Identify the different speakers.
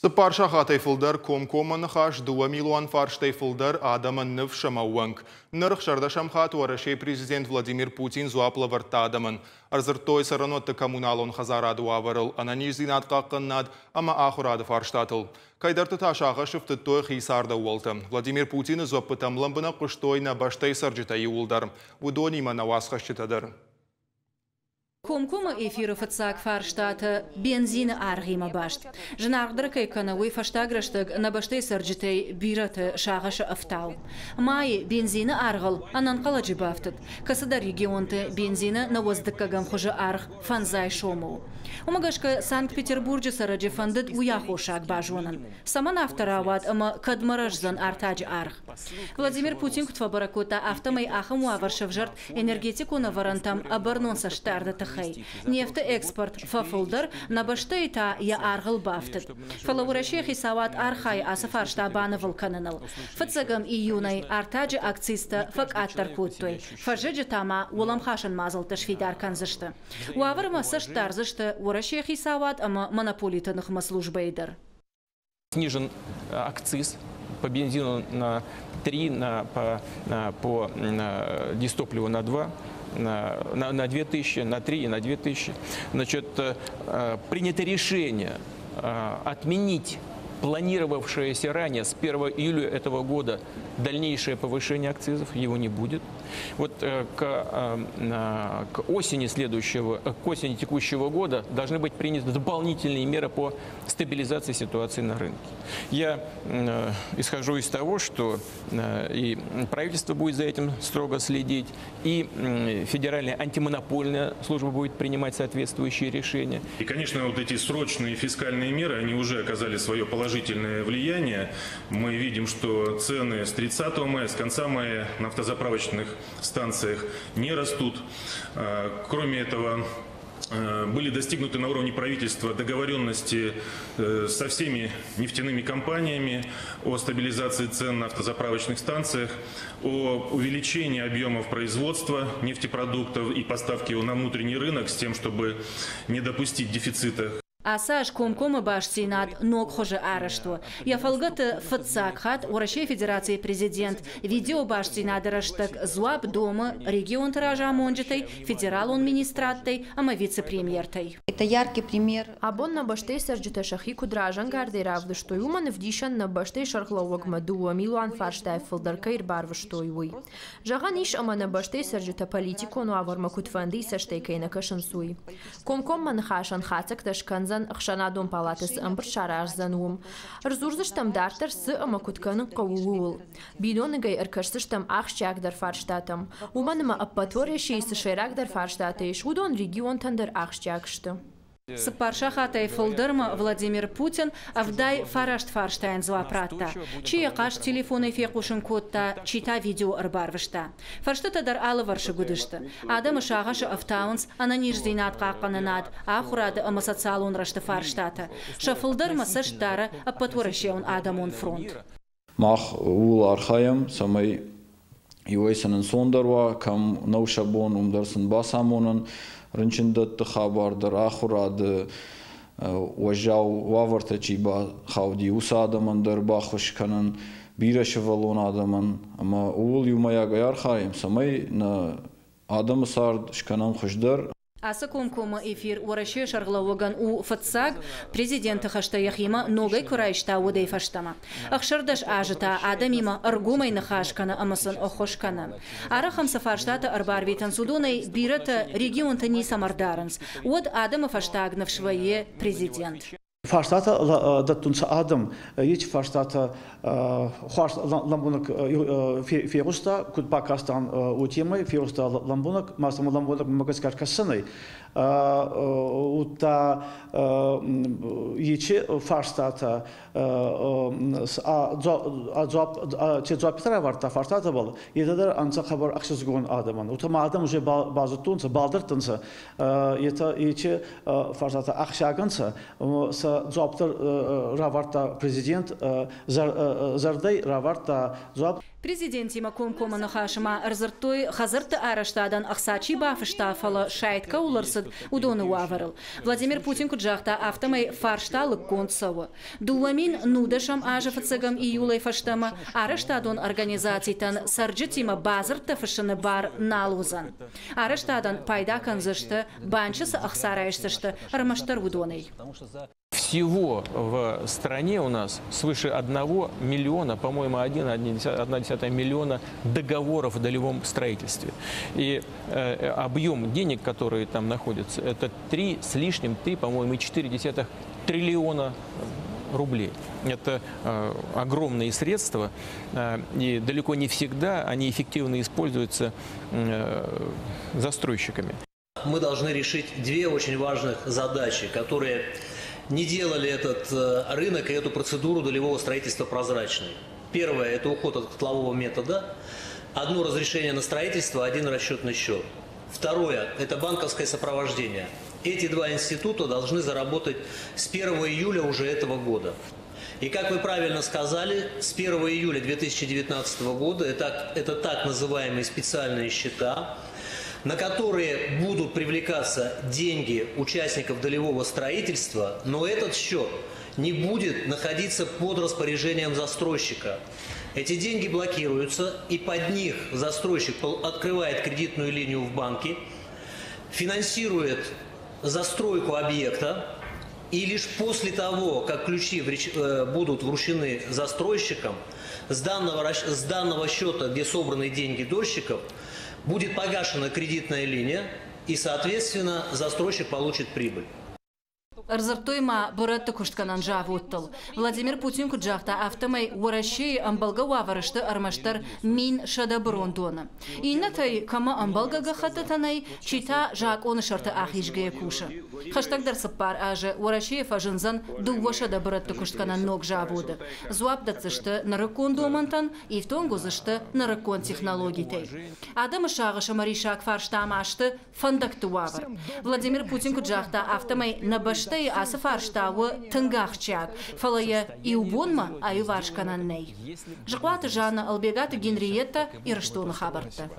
Speaker 1: Сыпарша хатайфылдар комкоманы хаш 2 миллион фарштайфылдар адамын нөв шамауанг. Нырық шардашам хат уарашей президент Владимир Путин зуапла варта адамын. Арзыртой саранотты коммуналон хазарады уаварыл, ананизинат қаққыннад, ама ахурады фарштатыл. Кайдарты ташаға шыфты той хисарда уолты. Владимир Путин зуаппытамлымбына құштойна баштай сарджитайы улдар. Удонима на васхащитадыр.
Speaker 2: Комкома эфиры фацак фарштата бензина аргима башт. Жнардыркай канавы фаштаграштаг на баштай сарджитей бираты шағашы афтау. Майы бензина аргал анан қаладжи бафтыд. Касада регионты бензина на воздыккагам хожы арг фанзай шому. Умагашка Санкт-Петербурге сараджи фандыд уяху шаг бажонан. Саман авторавад ама кадмаражзан артаджи арг. Владимир Путин кутфабаракота автомай ахам уаваршавжарт энергетику на варантам абарнон саштарда Нефтеэкспорт фафулдар на баштайта я аргал бафтыд. Фалаурашехи сават архай асафар штабаны вулканыныл. Фацагам июнай артаджи акциста фак аттаркуттой. Фажеджи тама уламхашын мазылтыш фидар канзышты. Уаварма саштарзышты урашехи сават ама монополитаных службайдыр.
Speaker 3: Снижен акциз по бензину на 3, по дистопливу на 2. На 2000, на 3 и на 2000. Значит, принято решение отменить планировавшееся ранее с 1 июля этого года дальнейшее повышение акцизов, его не будет. Вот к осени текущего года должны быть приняты дополнительные меры по стабилизации ситуации на рынке. Я исхожу из того, что и правительство будет за этим строго следить, и Федеральная антимонопольная служба будет принимать соответствующие решения.
Speaker 4: И, конечно, вот эти срочные фискальные меры, они уже оказали свое положительное влияние. Мы видим, что цены с 30 мая, с конца мая на автозаправочных станциях не растут. Кроме этого, были достигнуты на уровне правительства договоренности со всеми нефтяными компаниями о стабилизации цен на автозаправочных станциях, о увеличении объемов производства нефтепродуктов и поставки его на внутренний рынок с тем, чтобы не допустить дефицита.
Speaker 2: Асаж комкома башсинат ног хоже арешту. Я фалгата фацак хат Урашей Федерации президент видео башсинадыраштак зуаб дома регион таража монджитай, федерал он министраттай, ама вице-премьертай.
Speaker 5: Это яркий пример.
Speaker 6: Абон на баштей сарджита шахи кудражан гардей равды что юман вдишан на баштей шархловок мадуа милуан фарштай фалдаркайр барвы что юй. Жаганиш ама на баштей сарджита политику но аварма кутфанди саштейкай на кашансуй. Комком манхашан хацак ташкан Ахшанадон палатас амбр шарарзанум. Рзурзыштам дартер с амакутканын кавуул. Бидоныгай аркашсыштам ахшчак дар фарштатам. Уманыма аппатория шейсы шайрак дар фарштатыш. Удон регион тандар ахшчакшты.
Speaker 2: Сыпарша хатай фылдырма Владимир Путин авдай фарашт фарштайн зуапратта. Чия каш телефоны фекушын котта, чита видео арбарвышта. Фарштата дар алы варшы гудышты. Адамы шағашы автаунс ананиш зинат қаққанынад, ахурады ама социалон рашты фарштата. Шафылдырма саштары аппатурашеун адамон фронт.
Speaker 7: Мах ул архаям самай юэйсанын сондарва, кам наушабон умдарсын басамонын, Рынчындатты хабардар ахурады вожау ваварта чиба хавди усадамандар бахушканан бирашевалон адаман ама ул юмаяга архаим самай на адамы сард шканам хушдар.
Speaker 2: Аса комкома эфир урашей шарглауган у фацаг президента хаштаяхима ногай курайшта удай фаштама. Ахшардаш ажита адамима аргумай нахашкана амасын охошкана. Арахам сафарштата арбарвитан судонай бирата регион тани самардаранс. Вот адама фаштагнав швае президент.
Speaker 8: Фарштата даттунса адам, ич фарштата хварш ламбунок фируста, куд Пакистан утимай, фируста ламбунок, масам ламбунок магаскар кассанай. Ута ичи фарштата чезуапитара варта фарштата был. Едадар анца хабар аксизгон адаман. Утама адам уже базутунса, балдартунса. Это ичи фарштата акшаганса. Зуаптар раварта президент зардай раварта зуап
Speaker 2: Президентима комкоманы хашыма арзырттой хазырты араштадан ақсачи бафыштафалы шайтка уларсыд удоны уаварыл. Владимир Путин куджахта автомай фаршталық концсауы. Дуламин нудашам ажафыцыгам июлай фаштама араштадон организациятан сарджитима базырты фышыны бар налузан. Араштадан пайда канзышты, банчысы ақсарайшсышты армаштар удоной.
Speaker 3: Всего в стране у нас свыше 1 миллиона, по-моему, 1,1 миллиона договоров в долевом строительстве. И объем денег, которые там находятся, это 3 с лишним, по-моему, 4 триллиона рублей. Это огромные средства, и далеко не всегда они эффективно используются застройщиками.
Speaker 5: Мы должны решить 2 очень важных задачи, которые не делали этот рынок и эту процедуру долевого строительства прозрачной. Первое – это уход от котлового метода. 1 разрешение на строительство, 1 расчетный счет. Второе – это банковское сопровождение. Эти 2 института должны заработать с 1 июля уже этого года. И, как вы правильно сказали, с 1 июля 2019 года это так называемые специальные счета, на которые будут привлекаться деньги участников долевого строительства, но этот счет не будет находиться под распоряжением застройщика. Эти деньги блокируются, и под них застройщик открывает кредитную линию в банке, финансирует застройку объекта, и лишь после того, как ключи будут вручены застройщикам, с данного счета, где собраны деньги дольщиков, будет погашена кредитная линия, и, соответственно, застройщик получит прибыль.
Speaker 2: Арзартойма боратты куштканан жавуттыл. Владимир Путин куджахта автомай уарашей амбалга ваварышты армаштар мин шадаброн доны. Иннатай кама амбалга гахататанай чита жак оны шарты ахишгая куши. Хаштагдар сыппар ажы уарашей фажынзан дува шадабратты куштканан ног жавуды. Зуапдатсышты нарыкон домантан и в том гузышты нарыкон технологией. Адамы шағышы маришак фарштамашты фандакту вавар. Владимир Путин куджахта автомай набашты асы фарштауы тыңгақчак, фалая и убонма, а и варшканан ней. Жықлаты жаны албегаты Генриетта и Раштоны хабарты.